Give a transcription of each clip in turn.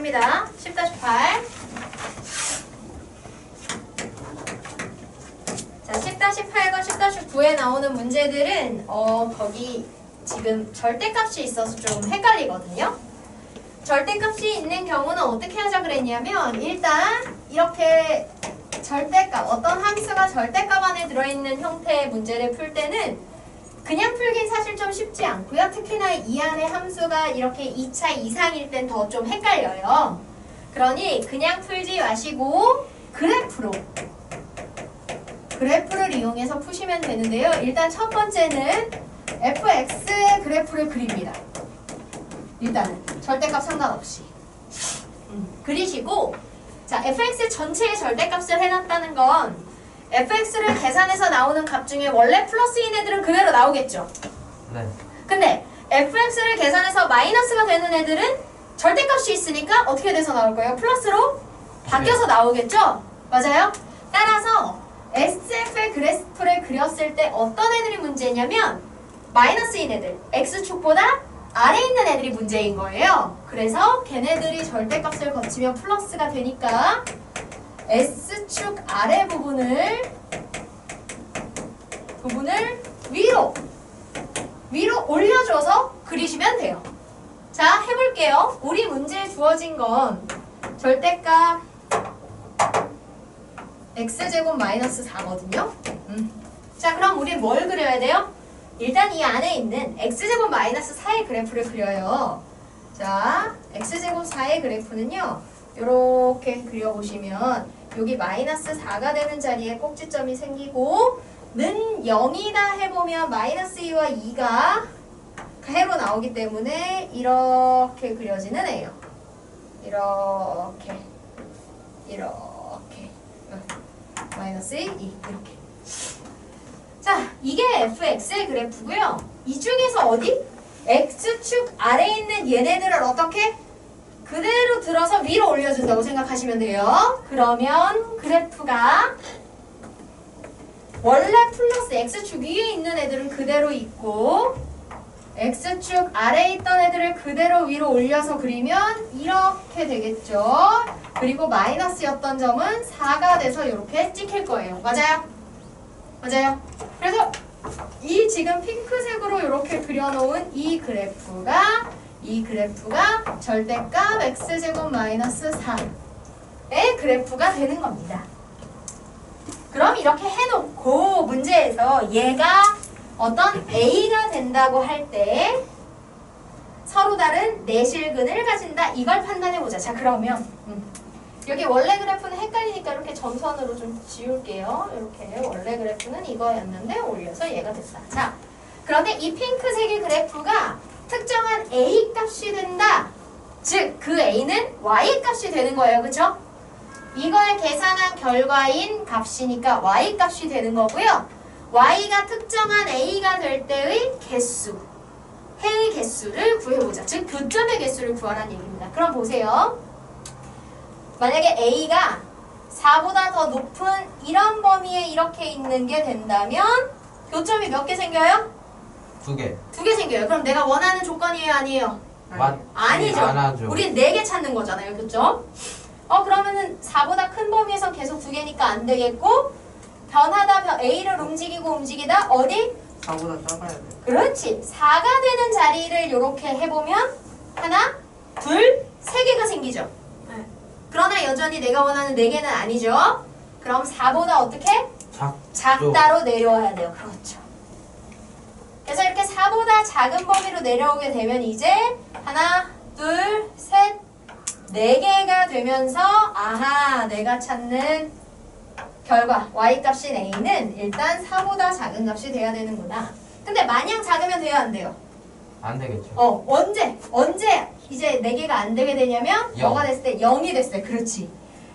갑니다. 10-8. 자, 10-8과 10-9에 나오는 문제들은 거기 지금 절대값이 있어서 좀 헷갈리거든요. 절대값이 있는 경우는 어떻게 하자 그랬냐면 일단 이렇게 절대값, 어떤 함수가 절대값 안에 들어있는 형태의 문제를 풀 때는 그냥 풀긴 사실 좀 쉽지 않고요. 특히나 이 안에 함수가 이렇게 2차 이상일 땐 더 좀 헷갈려요. 그러니 그냥 풀지 마시고 그래프를 이용해서 푸시면 되는데요. 일단 첫 번째는 fx의 그래프를 그립니다. 일단은 절대값 상관없이 그리시고, 자, fx 전체의 절대값을 해놨다는 건 fx를 계산해서 나오는 값 중에 원래 플러스인 애들은 그대로 나오겠죠. 네. 근데 fx를 계산해서 마이너스가 되는 애들은 절대값이 있으니까 어떻게 돼서 나올 거예요? 플러스로 바뀌어서 나오겠죠? 맞아요? 따라서 SF의 그래프를 그렸을 때 어떤 애들이 문제냐면 마이너스인 애들, x축보다 아래에 있는 애들이 문제인 거예요. 그래서 걔네들이 절대값을 거치면 플러스가 되니까 S축 아래 부분을 위로 올려줘서 그리시면 돼요. 자, 해볼게요. 우리 문제에 주어진 건 절대값 x제곱 마이너스 4거든요. 자, 그럼 우리 뭘 그려야 돼요? 일단 이 안에 있는 x제곱 마이너스 4의 그래프를 그려요. 자, x제곱 4의 그래프는요, 이렇게 그려보시면 여기 마이너스 4가 되는 자리에 꼭지점이 생기고 는 0이다 해보면 마이너스 2와 2가 가해로 나오기 때문에 이렇게 그려지는 애예요. 이렇게 마이너스 2 이렇게. 자, 이게 fx의 그래프고요. 이 중에서 어디? x축 아래에 있는 얘네들을 어떻게? 그대로 들어서 위로 올려준다고 생각하시면 돼요. 그러면 그래프가 원래 플러스 x축 위에 있는 애들은 그대로 있고 x축 아래에 있던 애들을 그대로 위로 올려서 그리면 이렇게 되겠죠. 그리고 마이너스였던 점은 4가 돼서 이렇게 찍힐 거예요. 맞아요? 맞아요? 그래서 이 지금 핑크색으로 이렇게 그려놓은 이 그래프가 절대값 x제곱 마이너스 4의 그래프가 되는 겁니다. 그럼 이렇게 해놓고 문제에서 얘가 어떤 A가 된다고 할 때 서로 다른 내실근을 가진다. 이걸 판단해보자. 자, 그러면 여기 원래 그래프는 헷갈리니까 이렇게 점선으로 좀 지울게요. 이렇게 원래 그래프는 이거였는데 올려서 얘가 됐다. 자, 그런데 이 핑크색의 그래프가 특정한 A 값이 된다. 즉, 그 A는 Y 값이 되는 거예요. 그쵸? 이걸 계산한 결과인 값이니까 Y 값이 되는 거고요. Y가 특정한 A가 될 때의 개수, 해의 개수를 구해보자. 즉, 교점의 개수를 구하라는 얘기입니다. 그럼 보세요. 만약에 A가 4보다 더 높은 이런 범위에 이렇게 있는 게 된다면 교점이 몇 개 생겨요? 2개. 2개 생겨요. 그럼 내가 원하는 조건이에요? 아니에요? 아니죠. 우린 4개 찾는 거잖아요. 그쵸? 그러면은 4보다 큰 범위에서 계속 2개니까 안 되겠고 변하다 A를 움직이다 어디? 4보다 작아야 돼. 그렇지. 4가 되는 자리를 이렇게 해보면 하나, 둘, 3개가 생기죠. 그러나 여전히 내가 원하는 4개는 아니죠. 그럼 4보다 어떻게? 작다로 내려와야 돼요. 그렇죠. 그래서 이렇게 4보다 작은 범위로 내려오게 되면 이제 하나, 둘, 셋, 4개가 되면서 아하, 내가 찾는 결과 Y값인 A는 일단 4보다 작은 값이 돼야 되는구나. 근데 마냥 작으면 돼요? 안 돼요? 안 되겠죠. 언제 이제 4개가 안 되게 되냐면 0. 뭐가 됐을 때 0이 됐을 때. 그렇지.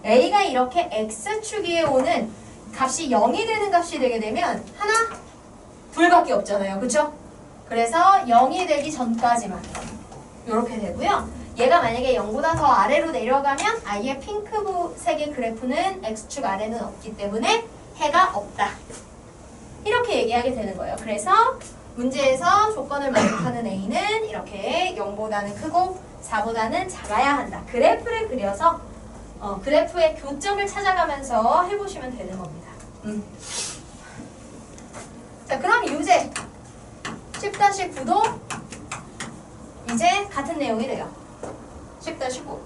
A가 이렇게 X축 위에 오는 값이 0이 되는 값이 되게 되면 하나, 둘밖에 없잖아요. 그쵸? 그래서 0이 되기 전까지만 이렇게 되고요. 얘가 만약에 0보다 더 아래로 내려가면 아예 핑크색의 그래프는 X축 아래는 없기 때문에 해가 없다. 이렇게 얘기하게 되는 거예요. 그래서 문제에서 조건을 만족하는 A는 이렇게 0보다는 크고 4보다는 작아야 한다. 그래프를 그려서 그래프의 교점을 찾아가면서 해보시면 되는 겁니다. 자, 그럼 유제 10-9도 이제 같은 내용이 돼요. 10-9.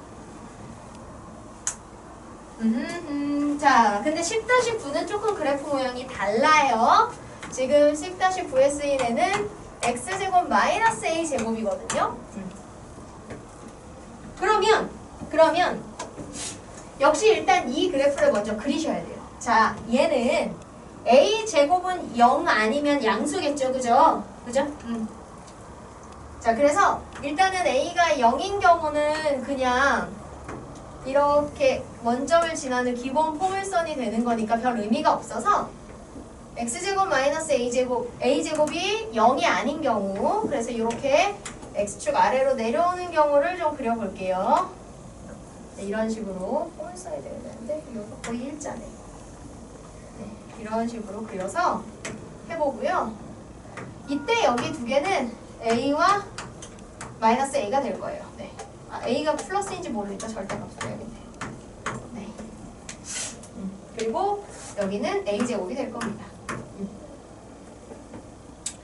자, 근데 10-9는 조금 그래프 모양이 달라요. 지금 10-9에 쓰인 애는 x제곱 마이너스 a제곱이거든요. 그러면 역시 일단 이 그래프를 먼저 그리셔야 돼요. 자, 얘는 a제곱은 0 아니면 양수겠죠, 그죠? 자, 그래서 일단은 a가 0인 경우는 그냥 이렇게 원점을 지나는 기본 포물선이 되는 거니까 별 의미가 없어서 x제곱 마이너스 a제곱이 0이 아닌 경우, 그래서 이렇게 x축 아래로 내려오는 경우를 좀 그려볼게요. 네, 이런 식으로 포물선이 되어야 되는데 이거 거의 일자네. 네, 이런 식으로 그려서 해보고요. 이때 여기 두 개는 a와 마이너스 a가 될 거예요. 네. a가 플러스인지 모르니까 절대값으로 해야겠네. 네. 그리고 여기는 a제곱이 될 겁니다.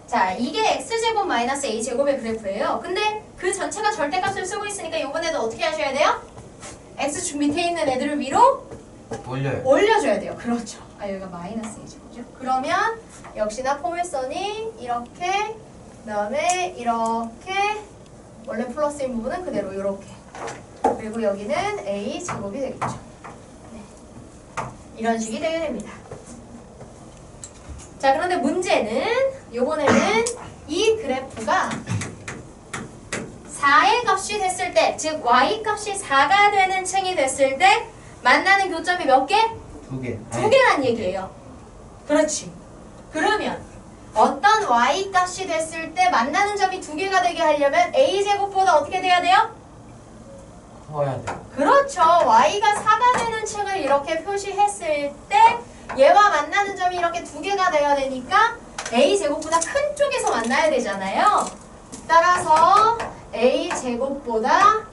자, 이게 x제곱 마이너스 a제곱의 그래프예요. 근데 그 전체가 절대값을 쓰고 있으니까 이번에도 어떻게 하셔야 돼요? x축 밑에 있는 애들을 위로 올려줘야 돼요. 그렇죠. 여기가 마이너스 a제곱이죠. 그러면 역시나 포물선이 이렇게, 그 다음에 이렇게, 원래 플러스인 부분은 그대로 이렇게, 그리고 여기는 a제곱이 되겠죠. 네. 이런 식이 되게 됩니다. 자, 그런데 문제는 요번에는 이 그래프가 4의 값이 됐을 때, 즉 y 값이 4가 되는 층이 됐을 때 만나는 교점이 몇 개? 2개. 2개란 얘기예요. 그렇지. 그러면 어떤 y 값이 됐을 때 만나는 점이 2개가 되게 하려면 a제곱보다 어떻게 돼야 돼요? 커야 돼. 그렇죠. y가 4가 되는 층을 이렇게 표시했을 때 얘와 만나는 점이 이렇게 2개가 돼야 되니까 a제곱보다 큰 쪽에서 만나야 되잖아요. 따라서 a제곱보다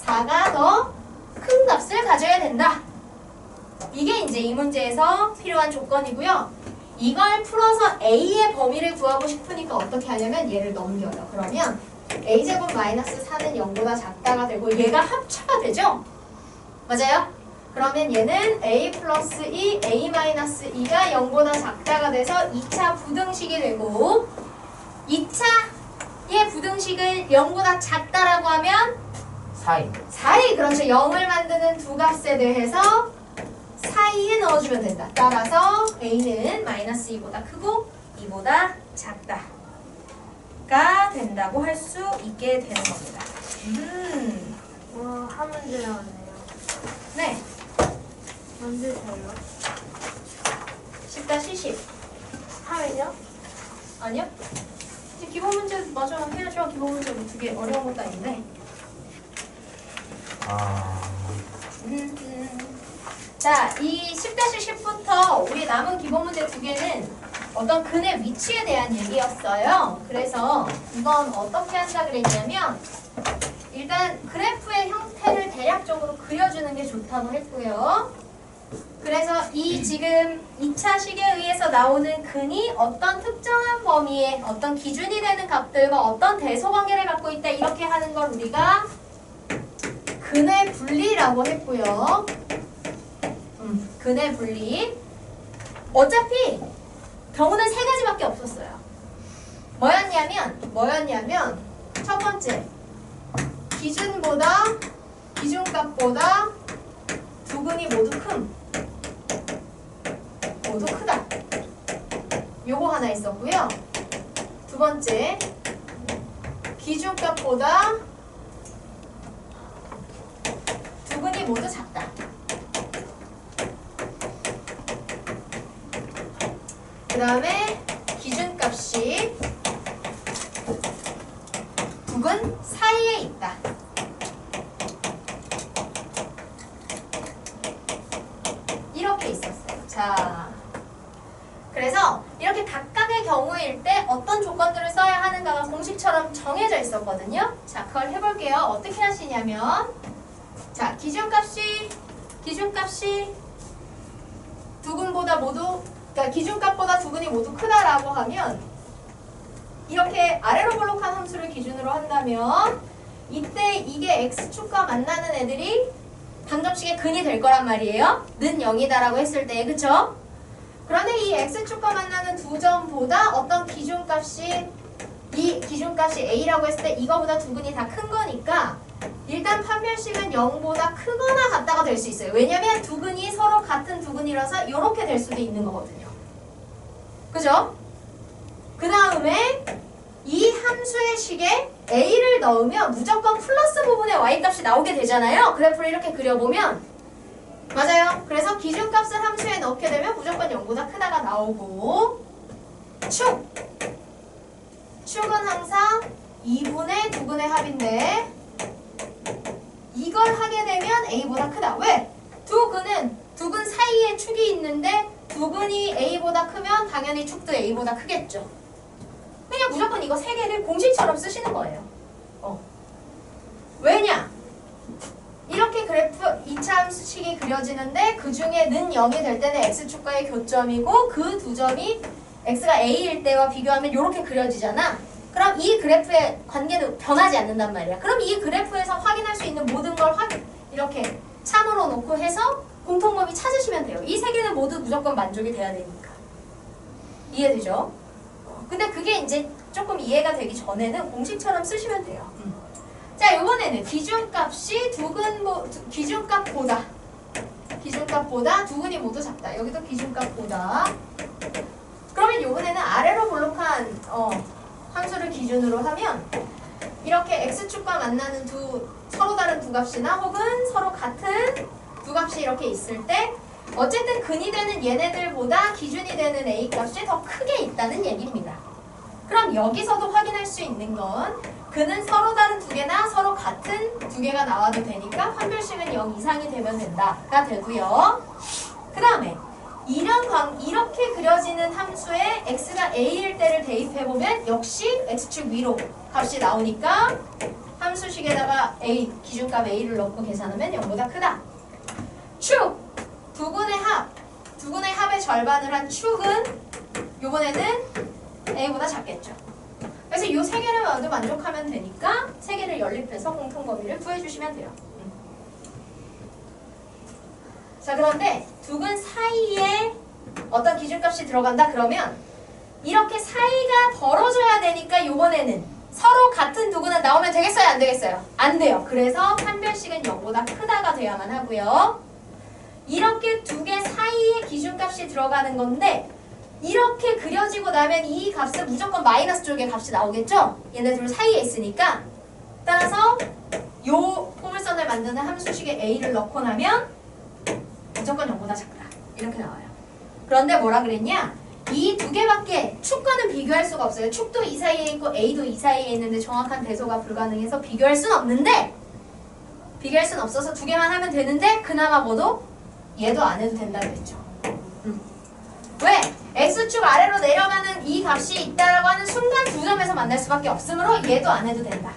4가 더 큰 값을 가져야 된다. 이게 이제 이 문제에서 필요한 조건이고요. 이걸 풀어서 a의 범위를 구하고 싶으니까 어떻게 하냐면 얘를 넘겨요. 그러면 a제곱 마이너스 4는 0보다 작다가 되고 얘가 합차가 되죠? 맞아요? 그러면 얘는 a 플러스 2, a 마이너스 2가 0보다 작다가 돼서 2차 부등식이 되고 2차의 부등식을 0보다 작다라고 하면 4이 그렇죠. 0을 만드는 두 값에 대해서 사이에 넣어주면 된다. 따라서 a는 마이너스 2보다 크고 2보다 작다가 된다고 할 수 있게 되는 겁니다. 와, 한 문제 나왔네요. 네. 만드세요. 10-10. 하면요? 아니요? 이제 기본 문제 마저 해야죠. 기본 문제 뭐 두 개 어려운 것도 아닌데. 자, 이 10-10부터 우리 남은 기본 문제 두 개는 어떤 근의 위치에 대한 얘기였어요. 그래서 이건 어떻게 한다 그랬냐면 일단 그래프의 형태를 대략적으로 그려주는 게 좋다고 했고요. 그래서 이 지금 2차 식에 의해서 나오는 근이 어떤 특정한 범위에 어떤 기준이 되는 값들과 어떤 대소관계를 갖고 있다 이렇게 하는 걸 우리가 근의 분리라고 했고요. 근의 분리. 어차피 경우는 세 가지밖에 없었어요. 뭐였냐면 첫 번째 기준값보다 두 근이 모두 크다. 요거 하나 있었고요. 두 번째 기준값보다 두 근이 모두 작다. 그 다음에 기준값이 두 근 사이에 있다. 이렇게 있었어요. 자, 그래서 이렇게 각각 이상의 경우일 때 어떤 조건들을 써야 하는가가 공식처럼 정해져 있었거든요. 자, 그걸 해볼게요. 어떻게 하시냐면, 자, 기준값이 두근보다 모두, 그러니까 기준값보다 두근이 모두 크다라고 하면, 이렇게 아래로 볼록한 함수를 기준으로 한다면, 이때 이게 x축과 만나는 애들이 방정식의 근이 될 거란 말이에요. 는 0이다라고 했을 때, 그쵸? 그런데 이 x축과 만나는 두 점보다 어떤 기준값이 이 기준값이 a라고 했을 때 이거보다 두근이 다 큰 거니까 일단 판별식은 0보다 크거나 같다가 될 수 있어요. 왜냐면 두근이 서로 같은 두근이라서 이렇게 될 수도 있는 거거든요. 그죠? 그 다음에 이 함수의 식에 a를 넣으면 무조건 플러스 부분에 y값이 나오게 되잖아요. 그래프를 이렇게 그려보면 맞아요. 그래서 기준값을 함수에 넣게 되면 무조건 0보다 크다가 나오고 축은 항상 2분의 두근의 합인데 이걸 하게 되면 a보다 크다. 왜? 두근 사이에 축이 있는데 두근이 a보다 크면 당연히 축도 a보다 크겠죠. 그냥 무조건 이거 세 개를 공식처럼 쓰시는 거예요. 왜냐? 이렇게 그래프 2차 함수식이 그려지는데 그 중에 는 0이 될 때는 x축과의 교점이고 그 두 점이 x가 a일 때와 비교하면 이렇게 그려지잖아. 그럼 이 그래프의 관계는 변하지 않는단 말이야. 그럼 이 그래프에서 확인할 수 있는 모든 걸 이렇게 참으로 놓고 해서 공통범위 찾으시면 돼요. 이 세 개는 모두 무조건 만족이 돼야 되니까. 이해되죠? 근데 그게 이제 조금 이해가 되기 전에는 공식처럼 쓰시면 돼요. 자, 이번에는 기준값이 기준값보다 두근이 모두 작다. 여기도 기준값보다. 그러면 이번에는 아래로 볼록한 함수를 기준으로 하면 이렇게 x축과 만나는 서로 다른 두 값이나 혹은 서로 같은 두 값이 이렇게 있을 때 어쨌든 근이 되는 얘네들보다 기준이 되는 a 값이 더 크게 있다는 얘기입니다. 그럼 여기서도 확인할 수 있는 건 근은 서로 다른 두 개나 서로 같은 두 개가 나와도 되니까 판별식은 0 이상이 되면 된다가 되고요. 그 다음에 이렇게 그려지는 함수에 x가 a일 때를 대입해보면 역시 x축 위로 값이 나오니까 함수식에다가 a, 기준값 a를 넣고 계산하면 0보다 크다. 축! 두근의 합의 절반을 한 축은 이번에는 a보다 작겠죠. 그래서 이 세 개를 먼저 만족하면 되니까 세 개를 연립해서 공통범위를 구해주시면 돼요. 자, 그런데 두근 사이에 어떤 기준값이 들어간다 그러면 이렇게 사이가 벌어져야 되니까 이번에는 서로 같은 두근은 나오면 되겠어요? 안 되겠어요? 안 돼요. 그래서 판별식은 0보다 크다가 돼야만 하고요. 이렇게 두 개 사이에 기준값이 들어가는 건데 이렇게 그려지고 나면 이 값은 무조건 마이너스 쪽의 값이 나오겠죠? 얘네들 사이에 있으니까. 따라서 요 포물선을 만드는 함수식에 a를 넣고 나면 무조건 0보다 작다. 이렇게 나와요. 그런데 뭐라 그랬냐? 이 두 개밖에 축과는 비교할 수가 없어요. 축도 이 사이에 있고 a도 이 사이에 있는데 정확한 대소가 불가능해서 비교할 순 없는데 비교할 순 없어서 두 개만 하면 되는데 그나마 뭐도 얘도 안 해도 된다고 했죠. 왜? x축 아래로 내려가는 이 값이 있다라고 하는 순간 두 점에서 만날 수밖에 없으므로 얘도 안 해도 된다.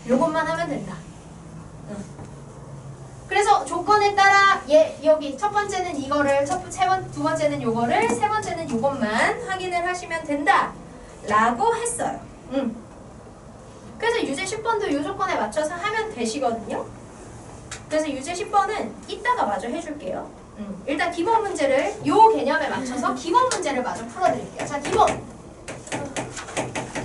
요것만 하면 된다. 그래서 조건에 따라 여기 첫 번째는 이거를 두 번째는 요거를 세 번째는 요것만 확인을 하시면 된다 라고 했어요. 그래서 유제 10번도 요 조건에 맞춰서 하면 되시거든요. 그래서 유제 10번은 이따가 마저 해줄게요. 일단 기본 문제를 요 개념에 맞춰서 기본 문제를 마저 풀어드릴게요.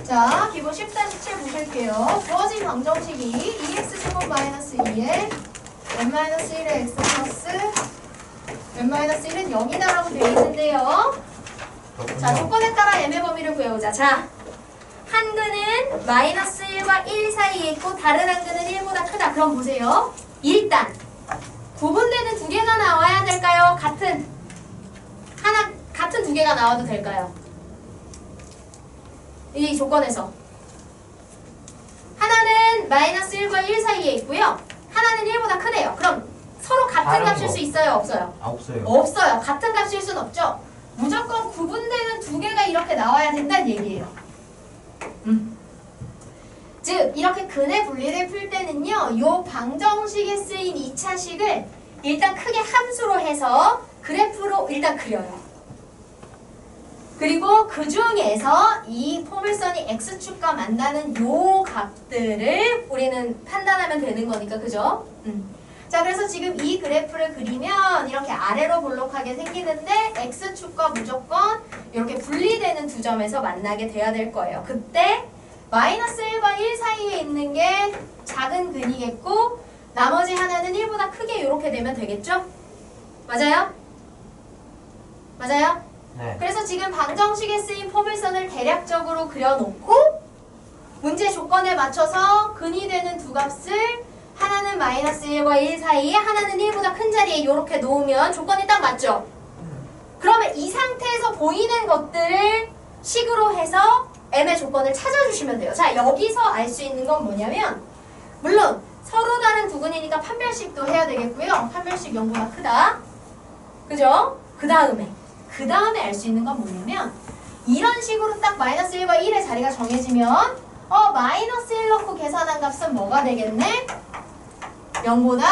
자, 기본 10-7 보실게요. 주어진 방정식이 2x제곱 마이너스 2에 n-1의 x 플러스 n-1은 0이다라고 되어 있는데요. 자, 조건에 따라 m의 범위를 구해보자. 자, 한 근은 마이너스 1과 1 사이에 있고 다른 한 근은 1보다 크다. 그럼 보세요. 일단 구분되는 두 개가 나와야 될까요? 같은 두 개가 나와도 될까요? 이 조건에서 하나는 마이너스 1과 1 사이에 있고요. 하나는 1보다 크대요. 그럼 서로 같은 값일 수 있어요? 없어요? 없어요. 없어요. 같은 값일 순 없죠. 무조건 구분되는 두 개가 이렇게 나와야 된다는 얘기예요. 즉 이렇게 근의 분리를 풀 때는요, 요 방정식에 쓰인 2차식을 일단 크게 함수로 해서 그래프로 일단 그려요. 그리고 그 중에서 이 포물선이 x축과 만나는 요 값들을 우리는 판단하면 되는 거니까, 그죠? 자, 그래서 지금 이 그래프를 그리면 이렇게 아래로 볼록하게 생기는데 x축과 무조건 이렇게 분리되는 두 점에서 만나게 돼야 될 거예요. 그때 마이너스 1과 1 사이에 있는 게 작은 근이겠고 나머지 하나는 1보다 크게 이렇게 되면 되겠죠? 맞아요? 맞아요? 네. 그래서 지금 방정식에 쓰인 포물선을 대략적으로 그려놓고 문제 조건에 맞춰서 근이 되는 두 값을 하나는 마이너스 1과 1 사이에 하나는 1보다 큰 자리에 이렇게 놓으면 조건이 딱 맞죠? 그러면 이 상태에서 보이는 것들을 식으로 해서 m의 조건을 찾아주시면 돼요. 자, 여기서 알 수 있는 건 뭐냐면 물론 서로 다른 두 근이니까 판별식도 해야 되겠고요. 판별식 0보다 크다. 그죠? 그 다음에 알 수 있는 건 뭐냐면 이런 식으로 딱 마이너스 1과 1의 자리가 정해지면 마이너스 1 넣고 계산한 값은 뭐가 되겠네? 0보다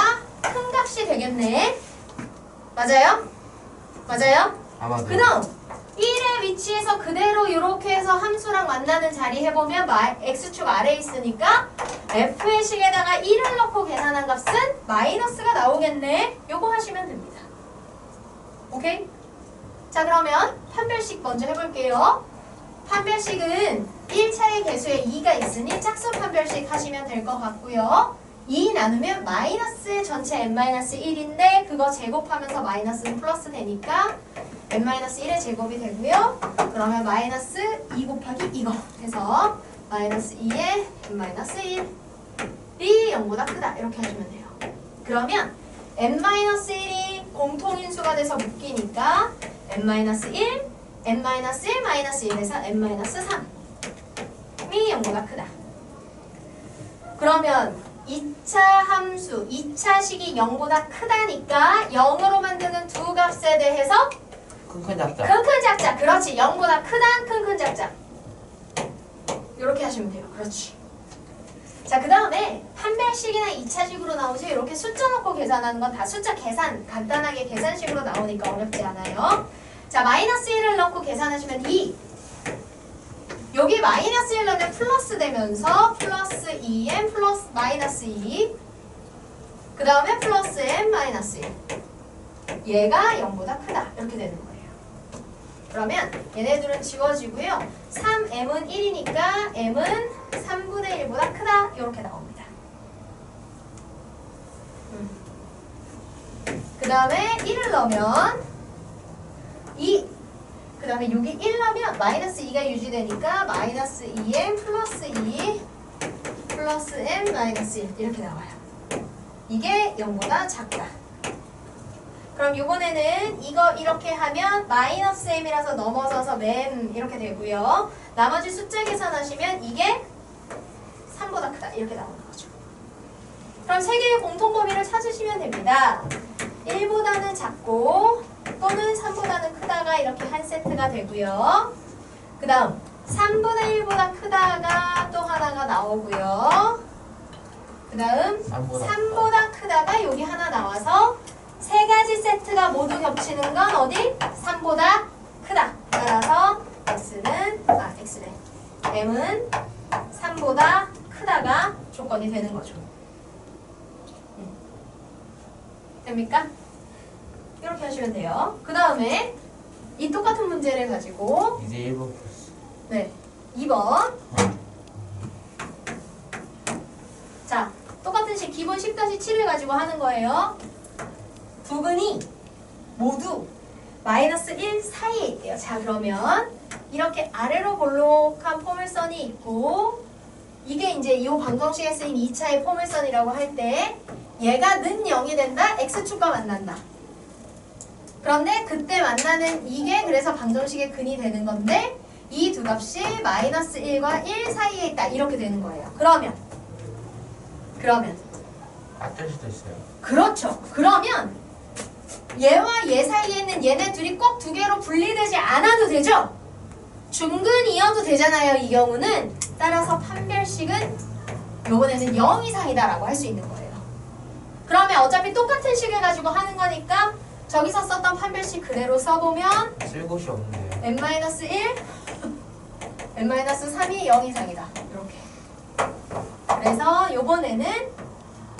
큰 값이 되겠네. 맞아요? 맞아요? 아마도. 그 다음 1의 위치에서 그대로 이렇게 해서 함수랑 만나는 자리 해보면 x축 아래에 있으니까 f의 식에다가 1을 넣고 계산한 값은 마이너스가 나오겠네. 요거 하시면 됩니다. 오케이? 자, 그러면 판별식 먼저 해볼게요. 판별식은 1차의 개수에 2가 있으니 짝수 판별식 하시면 될 것 같고요. 2 나누면 마이너스 전체 n-1인데 그거 제곱하면서 마이너스는 플러스 되니까 n-1의 제곱이 되고요. 그러면 마이너스 2 곱하기 이거 해서 마이너스 2의 n-1이 0보다 크다 이렇게 하시면 돼요. 그러면 n-1이 공통인수가 돼서 묶이니까 n-1, n-1-1에서 n-3이 0보다 크다. 그러면 2차 함수, 2차식이 0보다 크다니까 0으로 만드는 두 값에 대해서 큰큰 작자. 큰큰 작자. 그렇지. 0보다 크다, 큰큰 작자. 이렇게 하시면 돼요. 그렇지. 자, 그 다음에 판별식이나 2차식으로 나오죠. 이렇게 숫자 넣고 계산하는 건 다 숫자 계산, 간단하게 계산식으로 나오니까 어렵지 않아요. 자, 마이너스 1을 넣고 계산하시면 2. 여기 마이너스 1 넣으면 플러스 되면서 플러스 2m 플러스 마이너스 2. 그 다음에 플러스 m 마이너스 1. 얘가 0보다 크다. 이렇게 되는 거예요. 그러면 얘네들은 지워지고요. 3m은 1이니까 m은 3분의 1보다 크다. 이렇게 나옵니다. 그 다음에 1을 넣으면 2. 그 다음에 여기 1 넣으면 마이너스 2가 유지되니까 마이너스 2m 플러스 2 플러스 m 마이너스 1 이렇게 나와요. 이게 0보다 작다. 그럼 이번에는 이거 이렇게 하면 마이너스 m이라서 넘어서서 m 이렇게 되고요. 나머지 숫자 계산하시면 이게 3보다 크다 이렇게 나오는 거죠. 그럼 세 개의 공통 범위를 찾으시면 됩니다. 1보다는 작고 또는 3보다는 크다가 이렇게 한 세트가 되고요. 그 다음 3분의 1보다 크다가 또 하나가 나오고요. 그 다음 3보다 크다가 여기 하나 나와서 세 가지 세트가 모두 겹치는 건 어디? 3보다 크다. 따라서 x래. m은 3보다 크다가 조건이 되는 거죠. 됩니까? 이렇게 하시면 돼요. 그 다음에 이 똑같은 문제를 가지고 이제 1번 플러스. 네, 2번. 자, 똑같은 식 기본 10-7을 가지고 하는 거예요. 두 근이 모두 마이너스 1 사이에 있대요. 자, 그러면 이렇게 아래로 볼록한 포물선이 있고 이게 이제 이 방정식에 쓰인 2차의 포물선이라고 할 때 얘가 는 0이 된다? x축과 만난다. 그런데 그때 만나는 이게 그래서 방정식의 근이 되는 건데 이 두 값이 마이너스 1과 1 사이에 있다. 이렇게 되는 거예요. 그러면 맞을 수도 있어요. 그렇죠. 그러면 얘와 얘 사이에 있는 얘네 둘이 꼭 두 개로 분리되지 않아도 되죠? 중근이어도 되잖아요. 이 경우는. 따라서 판별식은 요번에는 0 이상이다라고 할 수 있는 거예요. 그러면 어차피 똑같은 식을 가지고 하는 거니까 저기서 썼던 판별식 그대로 써보면 쓸 곳이 없네요. n-1, n-3이 0 이상이다. 이렇게. 그래서 요번에는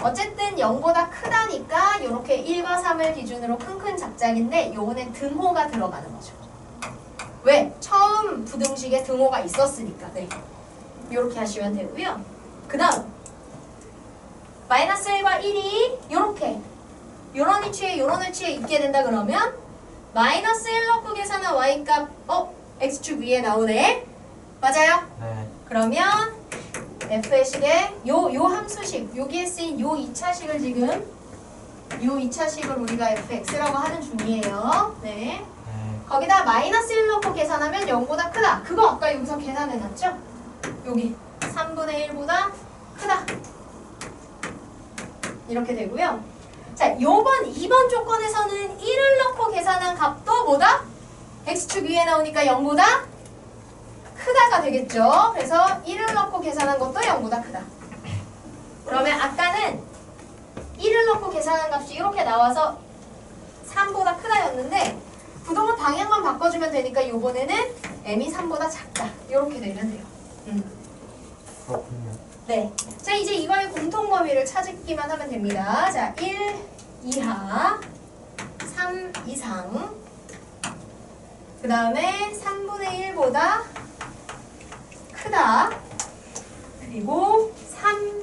어쨌든 0보다 크다니까 이렇게 1과 3을 기준으로 큰 작작인데 요번엔 등호가 들어가는 거죠. 왜? 처음 부등식에 등호가 있었으니까. 네. 이렇게 하시면 되고요. 그 다음 마이너스 1과 1이 이렇게 요런 위치에 요런 위치에 있게 된다 그러면 마이너스 1 넣고 계산한 y값 x축 위에 나오네. 맞아요? 네. 그러면 f의 식에 요 함수식 여기에 쓰인 요 2차식을 지금 요 2차식을 우리가 fx라고 하는 중이에요. 네. 네. 거기다 마이너스 1 넣고 계산하면 0보다 크다. 그거 아까 여기서 계산해놨죠? 여기 3분의 1보다 크다. 이렇게 되고요. 자, 요번 2번 조건에서는 1을 넣고 계산한 값도 뭐다? x축 위에 나오니까 0보다 크다가 되겠죠. 그래서 1을 넣고 계산한 것도 0보다 크다. 그러면 아까는 1을 넣고 계산한 값이 이렇게 나와서 3보다 크다였는데 부동의 방향만 바꿔주면 되니까 요번에는 m이 3보다 작다. 이렇게 되면 돼요. 그렇군요. 네. 자, 이제 이거의 공통 범위를 찾기만 하면 됩니다. 자, 1 이하, 3 이상, 그 다음에 3분의 1보다 크다, 그리고 3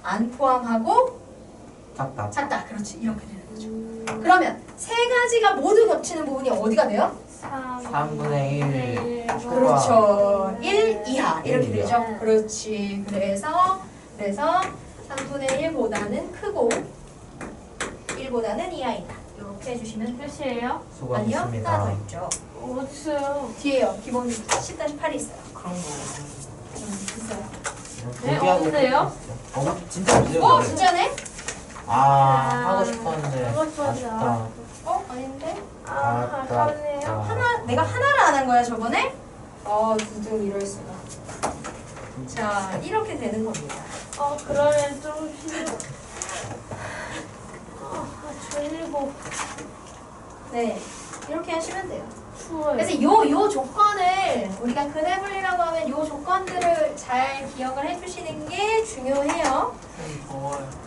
안 포함하고 작다. 작다. 그렇지. 이렇게 되는 거죠. 그러면 세 가지가 모두 겹치는 부분이 어디가 돼요? 3분의 1 초과. 그렇죠. 1 이하 이렇게 1 이하. 되죠. 그렇지. 그래서 3분의 1보다는 크고 1보다는 이하이다. 이렇게 해주시면 돼요. 몇이에요? 아니요. 수고하셨습니다. 하나 더 있죠. 어딨어요? 뒤에요. 기본 10-8이 있어요. 그런 거. 있어요. 네, 포기하고 없는데요? 진짜 없어요. 오, 그래. 진짜네? 하고 싶었는데 하고 싶었는데 아쉽다. 아닌데? 아깝네요. 내가 하나를 안 한 거야, 저번에? 두둥 이럴 수가. 자, 이렇게 되는 겁니다. 그러면 좀 싫어. 졸리고 네. 이렇게 하시면 돼요. 추워요. 그래서 요 조건을 우리가 근해 분리라고 하면 요 조건들을 잘 기억을 해주시는 게 중요해요. 더워요.